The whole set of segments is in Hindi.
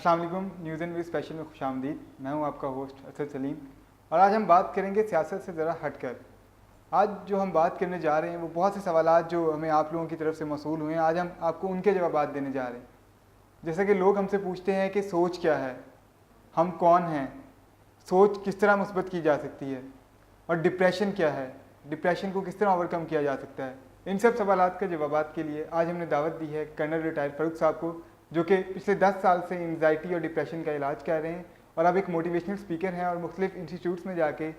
अस्सलाम वालेकुम। न्यूज़ एंड व्यू स्पेशल में खुशामदीद। मैं हूं आपका होस्ट असद सलीम और आज हम बात करेंगे सियासत से ज़रा हटकर। आज जो हम बात करने जा रहे हैं वो बहुत से सवालात जो हमें आप लोगों की तरफ से मौसूल हुए हैं, आज हम आपको उनके जवाब देने जा रहे हैं। जैसे कि लोग हमसे पूछते हैं कि सोच क्या है, हम कौन हैं, सोच किस तरह मुस्बत की जा सकती है और डिप्रेशन क्या है, डिप्रेशन को किस तरह ओवरकम किया जा सकता है। इन सब सवालात के जवाब के लिए आज हमने दावत दी है कर्नल रिटायर्ड फ़ारूक साहब को, जो कि पिछले 10 साल से एंग्जाइटी और डिप्रेशन का इलाज कर रहे हैं और अब एक मोटिवेशनल स्पीकर हैं और मुख्तलिफ इंस्टीट्यूट्स में जाके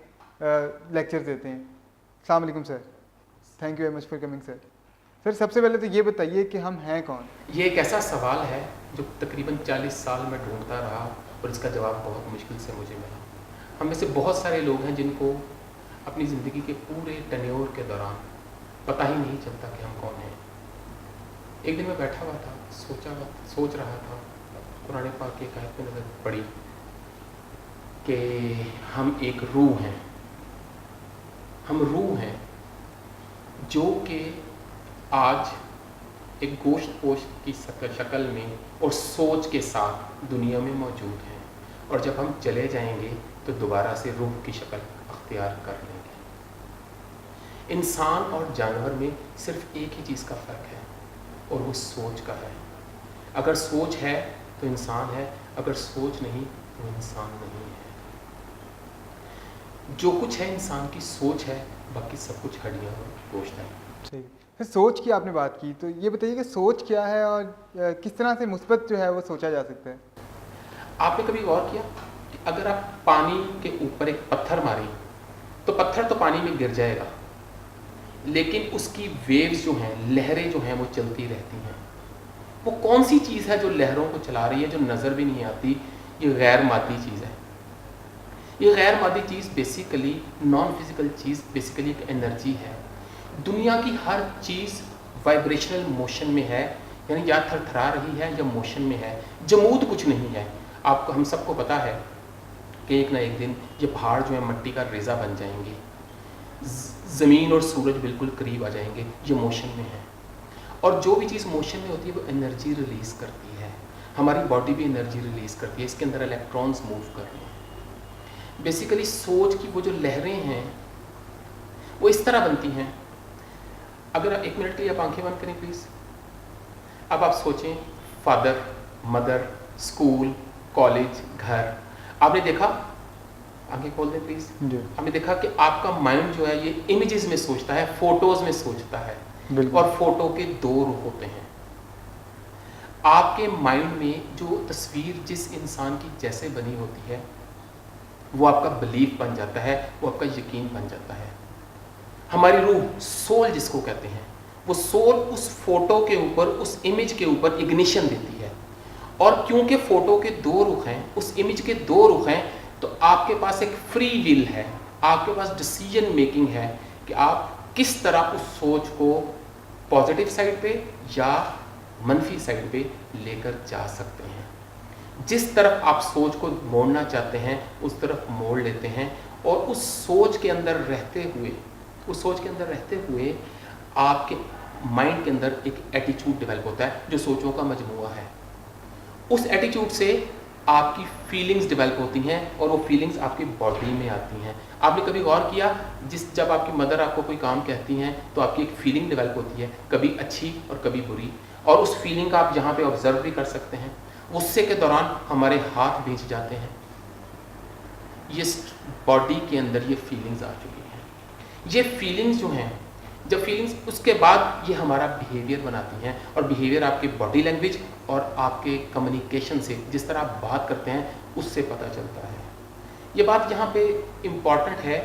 लेक्चर देते हैं। अस्सलाम वालेकुम sir, thank you very much for coming sir. Sir सबसे पहले तो ये बताइए कि हम हैं कौन। ये एक ऐसा सवाल है जो तकरीबन 40 साल में ढूंढता रहा और इसका जवाब बहुत मुश्किल से मुझे मिला। हम में से बहुत सारे लोग हैं जिनको अपनी ज़िंदगी के पूरे टन्योर के दौरान पता ही नहीं चलता कि हम कौन हैं। एक दिन मैं बैठा हुआ था, सोच रहा था, कुरान पाक की एक आयत में नज़र पड़ी कि हम एक रूह हैं। हम रूह हैं जो कि आज एक गोश्त पोश की शक्ल में और सोच के साथ दुनिया में मौजूद हैं, और जब हम चले जाएंगे तो दोबारा से रूह की शक्ल अख्तियार कर लेंगे। इंसान और जानवर में सिर्फ एक ही चीज़ का फ़र्क है और वो सोच का है। अगर सोच है तो इंसान है, अगर सोच नहीं तो इंसान नहीं है। जो कुछ है इंसान की सोच है, बाकी सब कुछ हड्डियाँ और गोश्त है। सही। फिर सोच की आपने बात की, तो ये बताइए कि सोच क्या है और किस तरह से मुस्बत जो है वो सोचा जा सकता है। आपने कभी गौर किया कि अगर आप पानी के ऊपर एक पत्थर मारें तो पत्थर तो पानी में गिर जाएगा, लेकिन उसकी वेव्स जो हैं, लहरें जो हैं, वो चलती रहती हैं। वो कौन सी चीज़ है जो लहरों को चला रही है, जो नज़र भी नहीं आती? ये गैर मादी चीज़ है। ये गैर मादी चीज़ बेसिकली नॉन फिजिकल चीज़, बेसिकली एक एनर्जी है। दुनिया की हर चीज़ वाइब्रेशनल मोशन में है, यानी या थरथरा रही है या मोशन में है। जमूद कुछ नहीं है। आपको, हम सबको पता है कि एक ना एक दिन ये पहाड़ जो है मट्टी का रेज़ा बन जाएंगे, ज़मीन और सूरज बिल्कुल करीब आ जाएंगे। ये मोशन में है, और जो भी चीज़ मोशन में होती है वो एनर्जी रिलीज़ करती है। हमारी बॉडी भी एनर्जी रिलीज़ करती है, इसके अंदर इलेक्ट्रॉन्स मूव कर रहे हैं। बेसिकली सोच की वो जो लहरें हैं वो इस तरह बनती हैं। अगर एक मिनट के लिए आप आंखें बंद करें प्लीज़। अब आप सोचें, फादर, मदर, स्कूल, कॉलेज, घर। आपने देखा, आंखें खोल दें प्लीज़। आपने देखा कि आपका माइंड जो है ये इमेजेस में सोचता है, फोटोज़ में सोचता है, और फोटो के दो रुख होते हैं। आपके माइंड में जो तस्वीर जिस इंसान की जैसे बनी होती है वो आपका बिलीफ बन जाता है, वो आपका यकीन बन जाता है। हमारी रूह, सोल जिसको कहते हैं, वो सोल उस फोटो के ऊपर, उस इमेज के ऊपर इग्निशन देती है। और क्योंकि फोटो के दो रुख हैं, उस इमेज के दो रुख हैं, तो आपके पास एक फ्री विल है, आपके पास डिसीजन मेकिंग है कि आप किस तरह उस सोच को पॉजिटिव साइड पे या मनफी साइड पे लेकर जा सकते हैं। जिस तरफ आप सोच को मोड़ना चाहते हैं उस तरफ मोड़ लेते हैं, और उस सोच के अंदर रहते हुए आपके माइंड के अंदर एक एटीट्यूड डेवलप होता है जो सोचों का मजमूआ है। उस एटीट्यूड से आपकी फीलिंग्स डेवलप होती हैं और वो फीलिंग्स आपकी बॉडी में आती हैं। आपने कभी गौर किया, जब आपकी मदर आपको कोई काम कहती हैं तो आपकी एक फीलिंग डेवलप होती है, कभी अच्छी और कभी बुरी, और उस फीलिंग का आप यहाँ पे ऑब्जर्व भी कर सकते हैं। गुस्से के दौरान हमारे हाथ भींच जाते हैं। ये बॉडी के अंदर ये फीलिंग्स आ चुकी हैं। ये फीलिंग्स जो हैं, जब फीलिंग्स, उसके बाद ये हमारा बिहेवियर बनाती हैं, और बिहेवियर आपके बॉडी लैंग्वेज और आपके कम्युनिकेशन से, जिस तरह आप बात करते हैं, उससे पता चलता है। ये बात यहाँ पे इम्पॉर्टेंट है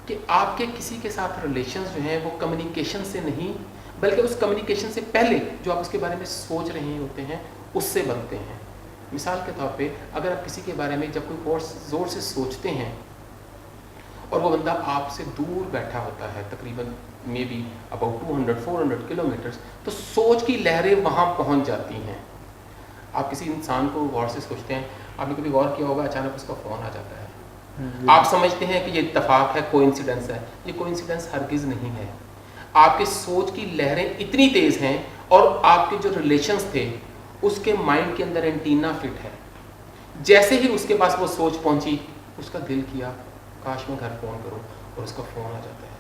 कि आपके किसी के साथ रिलेशंस जो हैं वो कम्युनिकेशन से नहीं, बल्कि उस कम्युनिकेशन से पहले जो आप उसके बारे में सोच रहे होते हैं उससे बनते हैं। मिसाल के तौर पे, अगर आप किसी के बारे में जब कोई और ज़ोर से सोचते हैं और वो बंदा आपसे दूर बैठा होता है, तकरीबन मे बी अबाउट 200-400 किलोमीटर्स, तो सोच की लहरें वहाँ पहुँच जाती हैं। आप किसी इंसान को गौर से सोचते हैं, आपने कभी गौर किया होगा, अचानक उसका फ़ोन आ जाता है। आप समझते हैं कि ये इत्तेफाक है, कोइंसिडेंस है। ये कोइंसिडेंस हरगिज़ नहीं है। आपके सोच की लहरें इतनी तेज़ हैं, और आपके जो रिलेशंस थे उसके माइंड के अंदर एंटीना फिट है। जैसे ही उसके पास वो सोच पहुंची, उसका दिल किया काश मैं घर फ़ोन करूं, और उसका फ़ोन आ जाता है।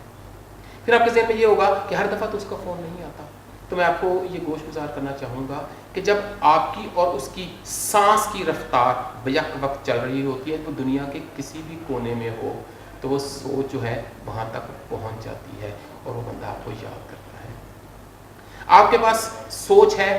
फिर आपके ज़हन में ये होगा कि हर दफ़ा तो उसका फ़ोन नहीं आता। तो मैं आपको ये गोश गुजार करना चाहूँगा कि जब आपकी और उसकी सांस की रफ्तार बेयक वक्त चल रही होती है, तो दुनिया के किसी भी कोने में हो, तो वो सोच जो है वहाँ तक पहुँच जाती है और वो बंदा आपको याद करता है। आपके पास सोच है,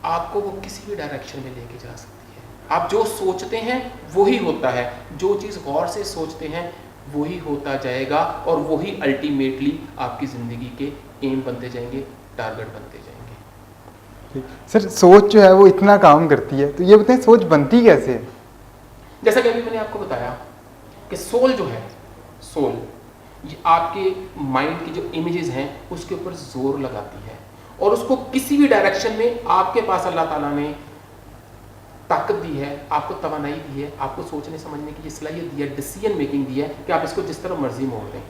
आपको वो किसी भी डायरेक्शन में लेके जा सकती है। आप जो सोचते हैं वही होता है, जो चीज़ गौर से सोचते हैं वही होता जाएगा, और वही अल्टीमेटली आपकी ज़िंदगी के एम बनते जाएंगे, टारगेट बनते जाएंगे। सर सोच जो है वो इतना काम करती है, तो ये बताएं सोच बनती कैसे है? जैसा कि अभी मैंने आपको बताया कि सोल जो है, सोल ये आपके माइंड की जो इमेजेस हैं उसके ऊपर जोर लगाती है, और उसको किसी भी डायरेक्शन में आपके पास अल्लाह ताला ने ताकत दी है, आपको तवानाई दी है, आपको सोचने समझने की सलाहियत दी है, डिसीजन मेकिंग दी है कि आप इसको जिस तरह मर्जी मोड़ दें।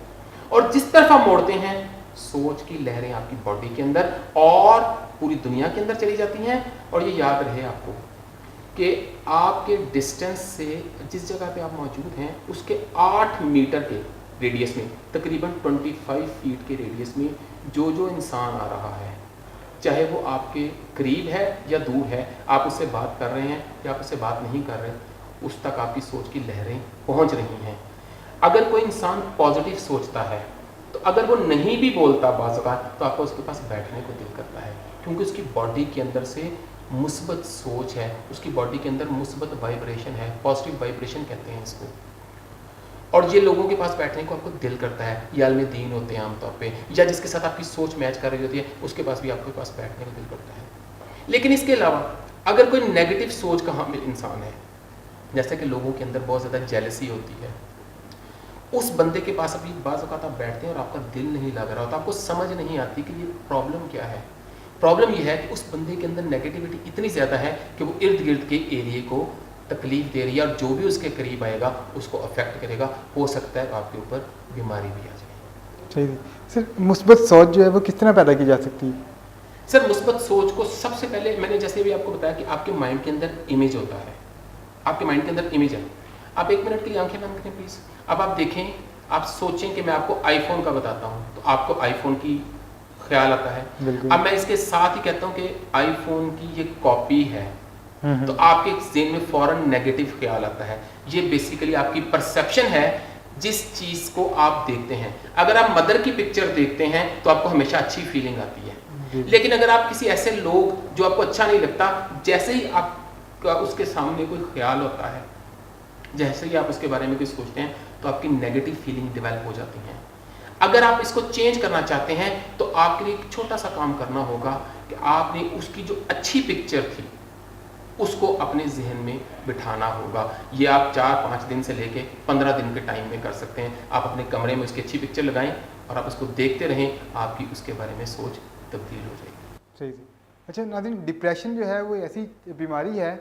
और जिस तरफ आप मोड़ते हैं, सोच की लहरें आपकी बॉडी के अंदर और पूरी दुनिया के अंदर चली जाती हैं। और ये याद रहे आपको कि आपके डिस्टेंस से जिस जगह पे आप मौजूद हैं उसके 8 मीटर के रेडियस में, तकरीबन 25 फीट के रेडियस में जो इंसान आ रहा है, चाहे वो आपके करीब है या दूर है, आप उससे बात कर रहे हैं या आप उससे बात नहीं कर रहे, उस तक आपकी सोच की लहरें पहुंच रही हैं। अगर कोई इंसान पॉजिटिव सोचता है, तो अगर वो नहीं भी बोलता बाज़ तो आपको उसके पास बैठने को दिल करता है, क्योंकि उसकी बॉडी के अंदर से मुस्बत सोच है, उसकी बॉडी के अंदर मुस्बत वाइब्रेशन है, पॉजिटिव वाइब्रेशन कहते हैं इसको। और ये लोगों के पास बैठने को आपको दिल करता है, ये आलिम दीन होते हैं आमतौर पे, या जिसके साथ आपकी सोच मैच कर रही होती है, उसके पास भी आपके पास बैठने को दिल करता है। लेकिन इसके अलावा अगर कोई नेगेटिव सोच का हामिल इंसान है, जैसे कि लोगों के अंदर बहुत ज़्यादा जेलसी होती है, उस बंदे के पास अभी बाज़ औक़ात आप बैठते हैं और आपका दिल नहीं लग रहा होता, आपको समझ नहीं आती कि ये प्रॉब्लम क्या है। प्रॉब्लम ये है कि उस बंदे के अंदर नेगेटिविटी इतनी ज़्यादा है कि वो इर्द गिर्द के एरिए को तकलीफ दे रही है, और जो भी उसके करीब आएगा उसको अफेक्ट करेगा। हो सकता है आपके ऊपर बीमारी भी आ जाए। सही सर, मुस्बत सोच जो है वो किस तरह पैदा की जा सकती है? सर मुस्बत सोच को सबसे पहले मैंने जैसे भी आपको बताया कि आपके माइंड के अंदर इमेज होता है, आपके माइंड के अंदर इमेज है। आप 1 मिनट के लिए आंखें बंद करें प्लीज़। अब आप देखें, आप सोचें कि मैं आपको आईफोन का बताता हूँ, तो आपको आईफोन की ख्याल आता है। अब मैं इसके साथ ही कहता हूँ कि आईफोन की ये कॉपी है, तो आपके ज़हन में फौरन नेगेटिव ख्याल आता है। ये बेसिकली आपकी परसेप्शन है जिस चीज़ को आप देखते हैं। अगर आप मदर की पिक्चर देखते हैं तो आपको हमेशा अच्छी फीलिंग आती है, लेकिन अगर आप किसी ऐसे लोग जो आपको अच्छा नहीं लगता, जैसे ही आपका उसके सामने कोई ख्याल होता है, जैसे ही आप उसके बारे में कुछ सोचते हैं, तो आपकी नेगेटिव फीलिंग डेवलप हो जाती हैं। अगर आप इसको चेंज करना चाहते हैं तो आपके लिए एक छोटा सा काम करना होगा कि आपने उसकी जो अच्छी पिक्चर थी उसको अपने जहन में बिठाना होगा। ये आप 4-5 दिन से लेके 15 दिन के टाइम में कर सकते हैं। आप अपने कमरे में उसकी अच्छी पिक्चर लगाएं और आप उसको देखते रहें, आपकी उसके बारे में सोच तब्दील हो जाएगी। सही सही। अच्छा नाज़रीन, डिप्रेशन जो है वो ऐसी बीमारी है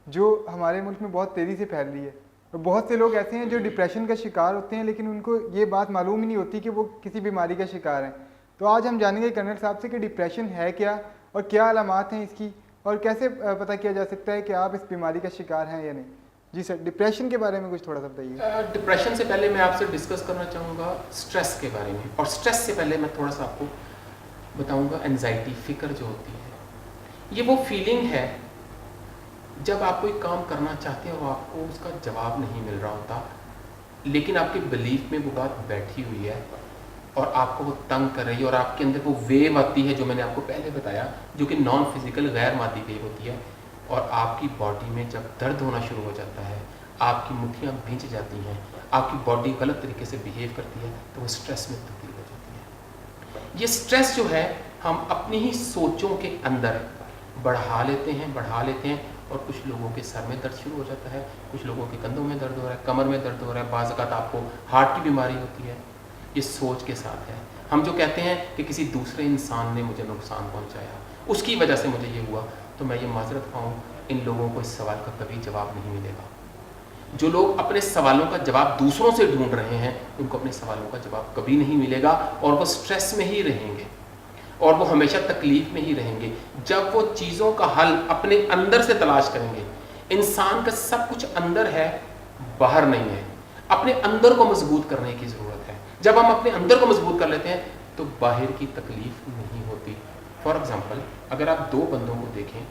जो हमारे मुल्क में बहुत तेज़ी से फैल रही है, और बहुत से लोग ऐसे हैं जो डिप्रेशन का शिकार होते हैं, लेकिन उनको ये बात मालूम ही नहीं होती कि वो किसी बीमारी का शिकार हैं। तो आज हम जानेंगे कर्नल साहब से कि डिप्रेशन है क्या और क्या अलामात हैं इसकी, और कैसे पता किया जा सकता है कि आप इस बीमारी का शिकार हैं या नहीं। जी सर, डिप्रेशन के बारे में कुछ थोड़ा सा बताइए। डिप्रेशन से पहले मैं आपसे डिस्कस करना चाहूँगा स्ट्रेस के बारे में, और स्ट्रेस से पहले मैं थोड़ा सा आपको बताऊँगा एंजाइटी, फ़िक्र जो होती है। ये वो फीलिंग है जब आप कोई काम करना चाहते हैं और आपको उसका जवाब नहीं मिल रहा होता, लेकिन आपके बिलीफ में वो बात बैठी हुई है और आपको वो तंग कर रही है, और आपके अंदर वो वेव आती है जो मैंने आपको पहले बताया, जो कि नॉन फिजिकल गैर मादी वेव होती है, और आपकी बॉडी में जब दर्द होना शुरू हो जाता है, आपकी मुट्ठियाँ भींच जाती हैं, आपकी बॉडी गलत तरीके से बिहेव करती है, तो वो स्ट्रेस में तब्दील हो जाती है। ये स्ट्रेस जो है हम अपनी ही सोचों के अंदर बढ़ा लेते हैं, और कुछ लोगों के सर में दर्द शुरू हो जाता है, कुछ लोगों के कंधों में दर्द हो रहा है, कमर में दर्द हो रहा है, बाज़ औक़ात आपको हार्ट की बीमारी होती है। ये सोच के साथ है। हम जो कहते हैं कि किसी दूसरे इंसान ने मुझे नुकसान पहुंचाया, उसकी वजह से मुझे ये हुआ, तो मैं ये माजरत खाऊं, इन लोगों को इस सवाल का कभी जवाब नहीं मिलेगा। जो लोग अपने सवालों का जवाब दूसरों से ढूंढ रहे हैं, उनको अपने सवालों का जवाब कभी नहीं मिलेगा, और वो स्ट्रेस में ही रहेंगे, और वो हमेशा तकलीफ में ही रहेंगे। जब वो चीज़ों का हल अपने अंदर से तलाश करेंगे, इंसान का सब कुछ अंदर है, बाहर नहीं है। अपने अंदर को मजबूत करने की ज़रूरत है। जब हम अपने अंदर को मजबूत कर लेते हैं तो बाहर की तकलीफ नहीं होती। फॉर एग्ज़ाम्पल, अगर आप दो बंदों को देखें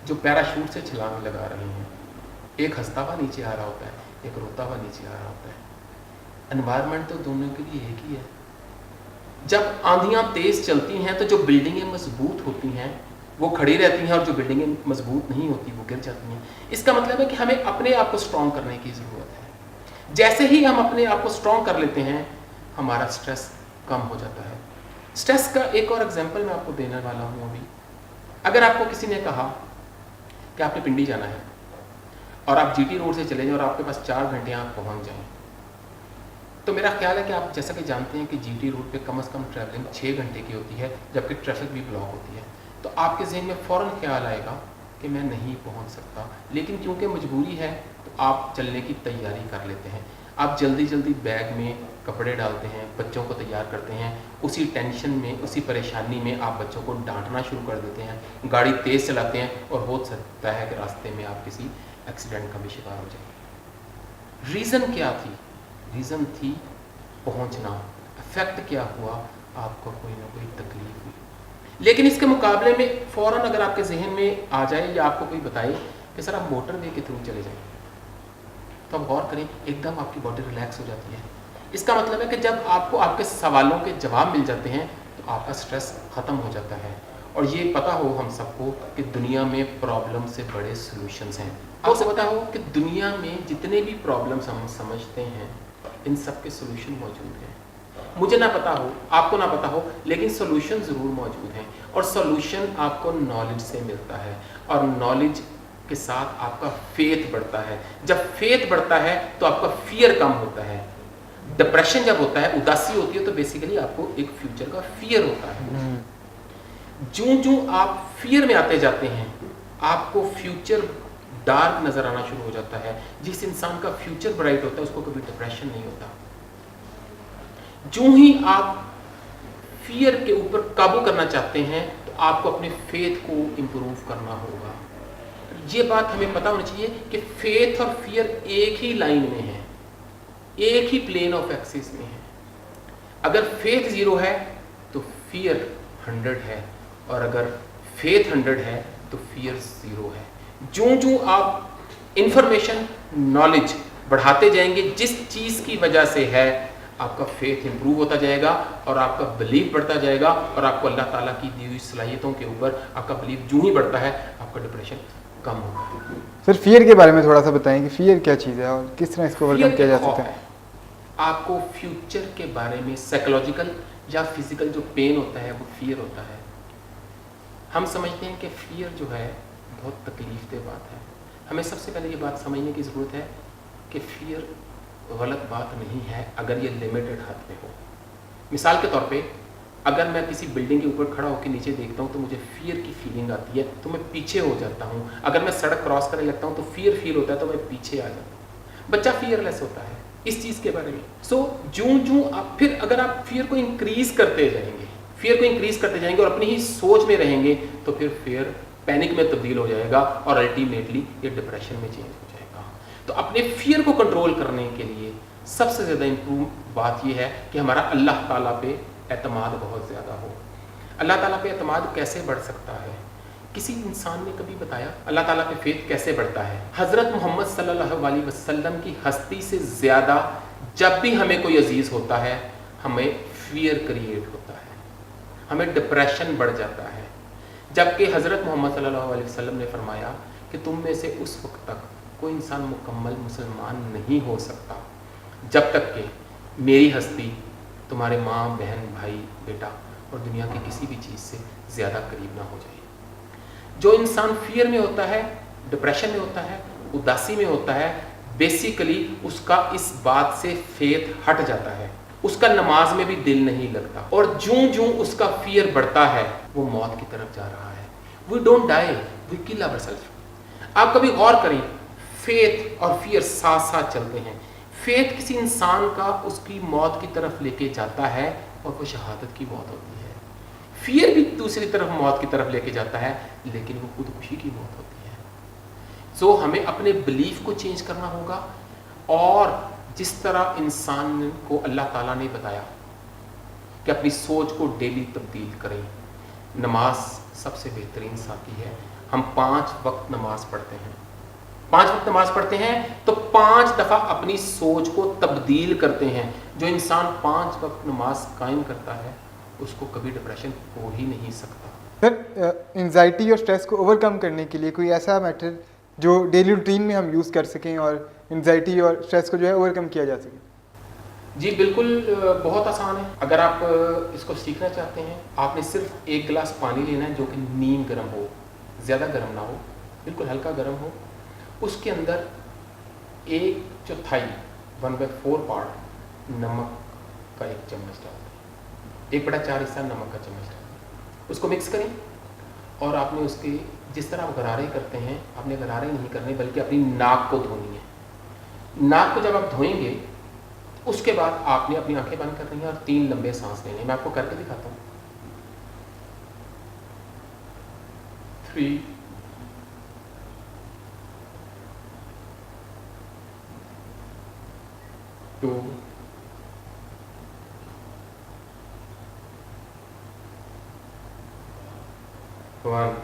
जो पैराशूट से छलांग लगा रहे हैं, एक हंसता हुआ नीचे आ रहा होता है, एक रोता हुआ नीचे आ रहा होता है। एनवायरनमेंट तो दोनों के लिए एक ही है। जब आंधियाँ तेज़ चलती हैं तो जो बिल्डिंगें मजबूत होती हैं वो खड़ी रहती हैं, और जो बिल्डिंगें मजबूत नहीं होती वो गिर जाती हैं। इसका मतलब है कि हमें अपने आप को स्ट्रॉन्ग करने की ज़रूरत है। जैसे ही हम अपने आप को स्ट्रॉन्ग कर लेते हैं, हमारा स्ट्रेस कम हो जाता है। स्ट्रेस का एक और एग्जांपल मैं आपको देने वाला हूँ अभी। अगर आपको किसी ने कहा कि आपने पिंडी जाना है और आप जीटी रोड से चले जाएं और आपके पास 4 घंटे आप पहुँच जाएं, तो मेरा ख्याल है कि आप जैसा कि जानते हैं कि जीटी रोड पे कम से कम ट्रैवलिंग 6 घंटे की होती है, जबकि ट्रैफिक भी ब्लॉक होती है। तो आपके जहन में फ़ौरन ख्याल आएगा कि मैं नहीं पहुंच सकता, लेकिन क्योंकि मजबूरी है तो आप चलने की तैयारी कर लेते हैं। आप जल्दी जल्दी बैग में कपड़े डालते हैं, बच्चों को तैयार करते हैं। उसी टेंशन में, उसी परेशानी में आप बच्चों को डांटना शुरू कर देते हैं, गाड़ी तेज़ चलाते हैं, और हो सकता है कि रास्ते में आप किसी एक्सीडेंट का भी शिकार हो जाए। रीज़न क्या थी? रीज़न थी पहुंचना। इफेक्ट क्या हुआ? आपको कोई ना कोई तकलीफ हुई। लेकिन इसके मुकाबले में फ़ौरन अगर आपके जहन में आ जाए या आपको कोई बताए कि सर आप मोटरवे के थ्रू चले जाएं, तो आप गौर करें, एकदम आपकी बॉडी रिलैक्स हो जाती है। इसका मतलब है कि जब आपको आपके सवालों के जवाब मिल जाते हैं तो आपका स्ट्रेस ख़त्म हो जाता है। और ये पता हो हम सबको कि दुनिया में प्रॉब्लम से बड़े सॉल्यूशंस हैं। आपको पता हो कि दुनिया में जितने भी प्रॉब्लम्स हम समझते हैं, इन सब के सॉल्यूशन मौजूद हैं। मुझे ना पता हो, आपको ना पता हो, लेकिन सॉल्यूशन ज़रूर मौजूद हैं। और सॉल्यूशन आपको नॉलेज से मिलता है, और नॉलेज के साथ आपका फेथ बढ़ता है। जब फेथ बढ़ता है तो आपका फियर कम होता है। डिप्रेशन जब होता है, उदासी होती है, तो बेसिकली आपको एक फ्यूचर का फियर होता है। जूं जूं आप फियर में आते जाते हैं, आपको फ्यूचर डार्क नजर आना शुरू हो जाता है। जिस इंसान का फ्यूचर ब्राइट होता है उसको कभी डिप्रेशन नहीं होता। जो ही आप फियर के ऊपर काबू करना चाहते हैं तो आपको अपने फेथ को इंप्रूव करना होगा। ये बात हमें पता होनी चाहिए कि फेथ और फियर एक ही लाइन में है, एक ही प्लेन ऑफ एक्सिस में है। अगर फेथ 0 है तो फियर 100 है, और अगर फेथ 100 है तो फियर 0 है। जो जो आप इंफॉर्मेशन, नॉलेज बढ़ाते जाएंगे, जिस चीज़ की वजह से है, आपका फेथ इंप्रूव होता जाएगा और आपका बिलीव बढ़ता जाएगा, और आपको अल्लाह ताला की दी हुई सलाहियतों के ऊपर आपका बिलीव जो ही बढ़ता है, आपका डिप्रेशन कम होगा। सर फियर के बारे में थोड़ा सा बताएं कि फियर क्या चीज़ है और किस तरह इसको ओवरकम किया जा सकता है। आपको फ्यूचर के बारे में साइकोलॉजिकल या फिजिकल जो पेन होता है वो फियर होता है। हम समझते हैं कि फियर जो है बहुत तकलीफ दह बात है। हमें सबसे पहले ये बात समझने की ज़रूरत है कि फियर गलत बात नहीं है अगर ये लिमिटेड हद में हो। मिसाल के तौर पे अगर मैं किसी बिल्डिंग के ऊपर खड़ा होकर नीचे देखता हूँ तो मुझे फियर की फीलिंग आती है, तो मैं पीछे हो जाता हूँ। अगर मैं सड़क क्रॉस करने लगता हूँ तो फियर फील होता है, तो मैं पीछे आ जाता हूँ। बच्चा फियरलेस होता है इस चीज़ के बारे में। सो जूं जूं आप फिर अगर आप फियर को इंक्रीज करते जाएंगे, फियर को इंक्रीज करते जाएंगे और अपनी ही सोच में रहेंगे, तो फिर फियर पैनिक में तब्दील हो जाएगा और अल्टीमेटली ये डिप्रेशन में चेंज हो जाएगा। तो अपने फियर को कंट्रोल करने के लिए सबसे ज़्यादा इम्प्रूव बात यह है कि हमारा अल्लाह ताला पे एतमाद बहुत ज़्यादा हो। अल्लाह ताला पे एतमाद कैसे बढ़ सकता है? किसी इंसान ने कभी बताया अल्लाह ताला पे फेथ कैसे बढ़ता है? हज़रत मोहम्मद सल्लल्लाहु अलैहि वसल्लम की हस्ती से ज़्यादा जब भी हमें कोई अजीज़ होता है, हमें फियर क्रिएट होता है, हमें डिप्रेशन बढ़ जाता है। जबकि हज़रत मोहम्मद सल्लल्लाहु अलैहि वसल्लम ने फरमाया कि तुम में से उस वक्त तक कोई इंसान मुकम्मल मुसलमान नहीं हो सकता जब तक कि मेरी हस्ती तुम्हारे माँ, बहन, भाई, बेटा और दुनिया की किसी भी चीज़ से ज़्यादा करीब ना हो जाए। जो इंसान फियर में होता है, डिप्रेशन में होता है, उदासी में होता है, बेसिकली उसका इस बात से फेथ हट जाता है, उसका नमाज में भी दिल नहीं लगता, और जूं जूं उसका फियर बढ़ता है वो मौत की तरफ जा रहा है। We don't die, we kill ourselves. आप कभी गौर करें, फेथ और फियर साथ साथ चलते हैं। फेथ किसी इंसान का उसकी मौत की तरफ लेके जाता है और वो शहादत की मौत होती है। फियर भी दूसरी तरफ मौत की तरफ लेके जाता है, लेकिन वो खुदकुशी की मौत होती है। सो हमें अपने बिलीफ को चेंज करना होगा, और जिस तरह इंसान को अल्लाह ताला ने बताया कि अपनी सोच को डेली तब्दील करें। नमाज सबसे बेहतरीन साथी है। हम 5 वक्त नमाज पढ़ते हैं, 5 वक्त नमाज पढ़ते हैं तो 5 दफ़ा अपनी सोच को तब्दील करते हैं। जो इंसान 5 वक्त नमाज कायम करता है उसको कभी डिप्रेशन हो ही नहीं सकता। सर, एंजाइटी और स्ट्रेस को ओवरकम करने के लिए कोई ऐसा मेथड जो डेली रूटीन में हम यूज़ कर सकें और एंजाइटी और स्ट्रेस को जो है ओवरकम किया जा सके? जी बिल्कुल, बहुत आसान है। अगर आप इसको सीखना चाहते हैं, आपने सिर्फ 1 गिलास पानी लेना है जो कि नीम गर्म हो, ज़्यादा गर्म ना हो, बिल्कुल हल्का गर्म हो। उसके अंदर 1/4 1/4 पार्ट नमक का 1 चम्मच डाल दें, 1/4 हिस्सा नमक का चम्मच डाल दें। उसको मिक्स करें और आपने उसके, जिस तरह आप गरारे करते हैं, आपने गरारे नहीं करने बल्कि अपनी नाक को धोनी है। नाक को जब आप धोएंगे उसके बाद आपने अपनी आंखें बंद करनी है और 3 लंबे सांस लेने। मैं आपको करके दिखाता हूँ। 3 2 1।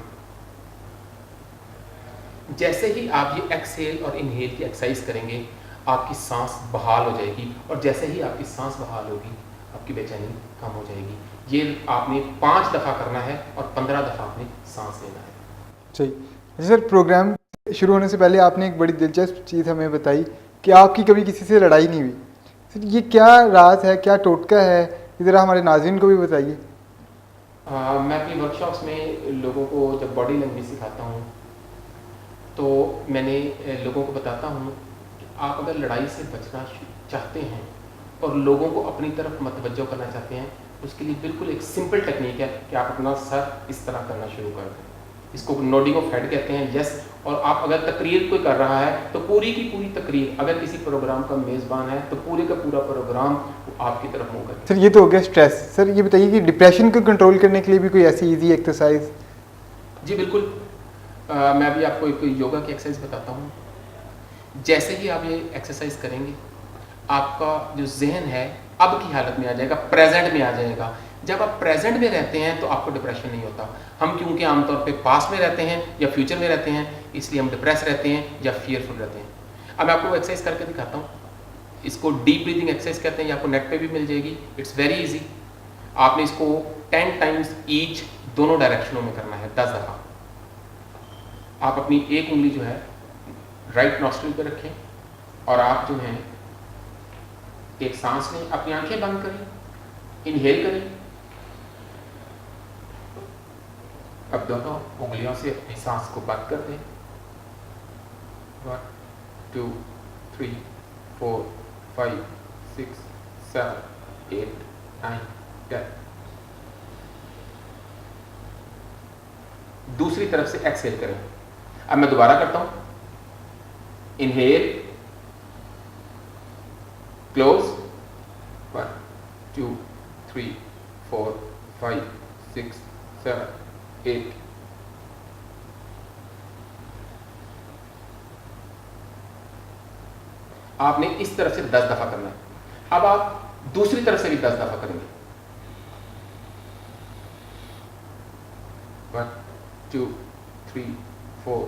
जैसे ही आप ये एक्सहेल और इनहेल की एक्सरसाइज करेंगे आपकी सांस बहाल हो जाएगी, और जैसे ही आपकी सांस बहाल होगी आपकी बेचैनी कम हो जाएगी। ये आपने 5 दफ़ा करना है और 15 दफ़ा आपने सांस लेना है। सही। सर, प्रोग्राम शुरू होने से पहले आपने एक बड़ी दिलचस्प चीज़ हमें बताई कि आपकी कभी किसी से लड़ाई नहीं हुई। सर, ये क्या राज है, क्या टोटका है, ज़रा हमारे नाज़रीन को भी बताइए। मैं अपनी वर्कशॉप्स में लोगों को जब बॉडी लैंग्वेज सिखाता हूँ तो मैंने लोगों को बताता हूँ कि आप अगर लड़ाई से बचना चाहते हैं और लोगों को अपनी तरफ मतवज्जो करना चाहते हैं, उसके लिए बिल्कुल एक सिंपल टेक्निक है कि आप अपना सर इस तरह करना शुरू कर दें। इसको नोडिंग ऑफ हेड कहते हैं। यस। और आप अगर तकरीर कोई कर रहा है तो पूरी की पूरी तकरीर, अगर किसी प्रोग्राम का मेज़बान है तो पूरे का पूरा प्रोग्राम आपकी तरफ मुँह करे। सर, ये तो हो गया स्ट्रेस। सर, ये बताइए कि डिप्रेशन को कंट्रोल करने के लिए भी कोई ऐसी इजी एक्सरसाइज? जी बिल्कुल। मैं भी आपको एक योगा की एक्सरसाइज बताता हूँ। जैसे ही आप ये एक्सरसाइज करेंगे आपका जो जहन है अब की हालत में आ जाएगा, प्रेजेंट में आ जाएगा। जब आप प्रेजेंट में रहते हैं तो आपको डिप्रेशन नहीं होता। हम क्योंकि आमतौर पे पास्ट में रहते हैं या फ्यूचर में रहते हैं, इसलिए हम डिप्रेस रहते हैं या फियरफुल रहते हैं। अब मैं आपको एक्सरसाइज करके दिखाता हूँ। इसको डीप ब्रीदिंग एक्सरसाइज कहते हैं, ये आपको नेट पे भी मिल जाएगी। It's very easy. आपने इसको 10 टाइम्स ईच दोनों डायरेक्शनों में करना है, 10 दफ़ा। आप अपनी एक उंगली जो है राइट नॉस्ट्रिल पे रखें और आप जो है एक सांस लें, अपनी आंखें बंद करें, इनहेल करें। अब दोनों उंगलियों से अपनी सांस को बंद कर दें। 1 2 3 4 5 6 7 8 9 10। दूसरी तरफ से एक्सहेल करें। अब मैं दोबारा करता हूं। Inhale, close, 1 2 3 4 5 6 7 8। आपने इस तरफ से 10 दफा करना है। अब आप दूसरी तरफ से भी 10 दफा करेंगे। 1 2 3 4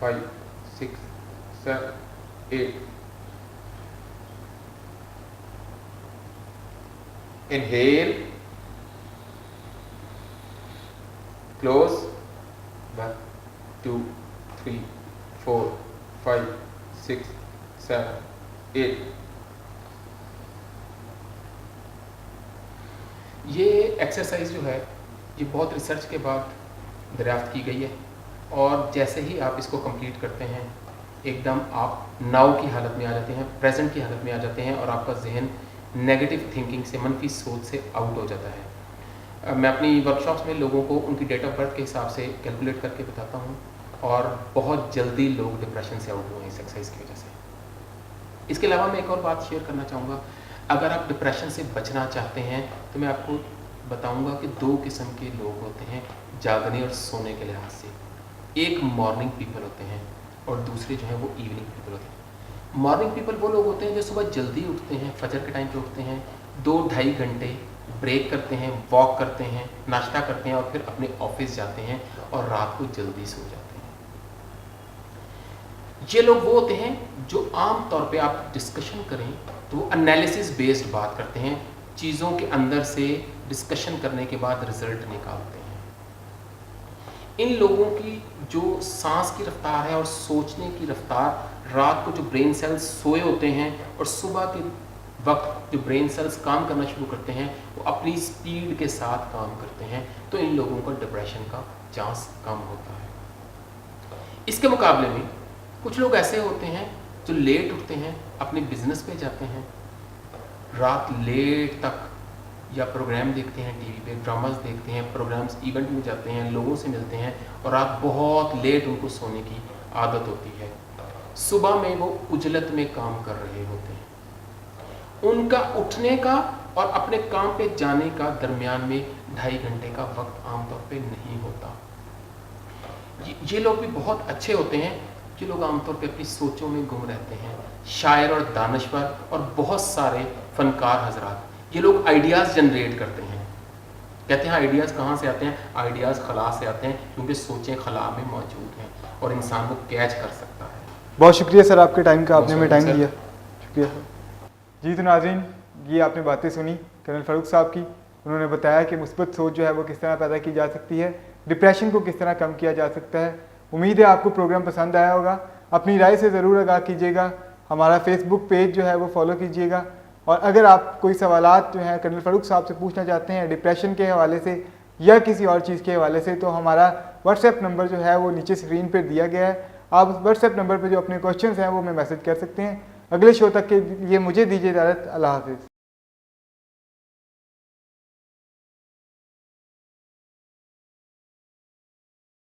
5 6 7 8। Inhale, close, 1 2 3 4 5 6 7 8। ये एक्सरसाइज जो है ये बहुत रिसर्च के बाद दरियाफ्त की गई है, और जैसे ही आप इसको कंप्लीट करते हैं एकदम आप नाउ की हालत में आ जाते हैं, प्रेजेंट की हालत में आ जाते हैं, और आपका जहन नेगेटिव थिंकिंग से, मनफी सोच से आउट हो जाता है। मैं अपनी वर्कशॉप्स में लोगों को उनकी डेट ऑफ बर्थ के हिसाब से कैलकुलेट करके बताता हूँ, और बहुत जल्दी लोग डिप्रेशन से आउट हुए हैं इस एक्सरसाइज की वजह से। इसके अलावा मैं एक और बात शेयर करना चाहूँगा। अगर आप डिप्रेशन से बचना चाहते हैं तो मैं आपको बताऊँगा कि 2 किस्म के लोग होते हैं जागने और सोने के लिहाज से। एक मॉर्निंग पीपल होते हैं और दूसरे जो हैं वो इवनिंग पीपल होते हैं। मॉर्निंग पीपल वो लोग होते हैं जो सुबह जल्दी उठते हैं, फजर के टाइम पे उठते हैं, 2-2.5 घंटे ब्रेक करते हैं, वॉक करते हैं, नाश्ता करते हैं और फिर अपने ऑफिस जाते हैं और रात को जल्दी सो जाते हैं। ये लोग वो होते हैं जो आम तौर पे आप डिस्कशन करें तो वो एनालिसिस बेस्ड बात करते हैं, चीज़ों के अंदर से डिस्कशन करने के बाद रिजल्ट निकालते हैं। इन लोगों की जो सांस की रफ्तार है और सोचने की रफ्तार, रात को जो ब्रेन सेल्स सोए होते हैं और सुबह के वक्त जो ब्रेन सेल्स काम करना शुरू करते हैं वो अपनी स्पीड के साथ काम करते हैं, तो इन लोगों का डिप्रेशन का चांस कम होता है। इसके मुकाबले में कुछ लोग ऐसे होते हैं जो लेट उठते हैं, अपने बिजनेस पे जाते हैं, रात लेट तक या प्रोग्राम देखते हैं, टीवी पे ड्रामास देखते हैं, प्रोग्राम्स इवेंट में जाते हैं, लोगों से मिलते हैं और रात बहुत लेट उनको सोने की आदत होती है। सुबह में वो उजलत में काम कर रहे होते हैं। उनका उठने का और अपने काम पे जाने का दरमियान में 2.5 घंटे का वक्त आमतौर पे नहीं होता। ये लोग भी बहुत अच्छे होते हैं। ये लोग आमतौर पे अपनी सोचों में गुम रहते हैं। शायर और दानश्वर और बहुत सारे फनकार हजरात, ये लोग आइडियाज़ जनरेट करते हैं। कहते हैं आइडियाज़ कहाँ से आते हैं? आइडियाज़ खला से आते हैं, क्योंकि सोचें खला में मौजूद हैं और इंसान को कैच कर सकता है। बहुत शुक्रिया सर आपके टाइम का, आपने हमें टाइम सर। दिया, शुक्रिया सर। जी तो नाज़रीन, ये आपने बातें सुनी कर्नल फ़ारूक साहब की। उन्होंने बताया कि मुस्बत सोच जो है वो किस तरह पैदा की जा सकती है, डिप्रेशन को किस तरह कम किया जा सकता है। उम्मीद है आपको प्रोग्राम पसंद आया होगा। अपनी राय से ज़रूर आगाह कीजिएगा। हमारा फेसबुक पेज जो है वो फॉलो कीजिएगा। और अगर आप कोई सवालात जो हैं कर्नल फ़ारूक साहब से पूछना चाहते हैं डिप्रेशन के हवाले से या किसी और चीज़ के हवाले से, तो हमारा व्हाट्सएप नंबर जो है वो नीचे स्क्रीन पर दिया गया है। आप उस व्हाट्सएप नंबर पर जो अपने क्वेश्चंस हैं वो हमें मैसेज कर सकते हैं। अगले शो तक के लिए मुझे दीजिए इजाज़त। अल्लाह हाफ़िज़।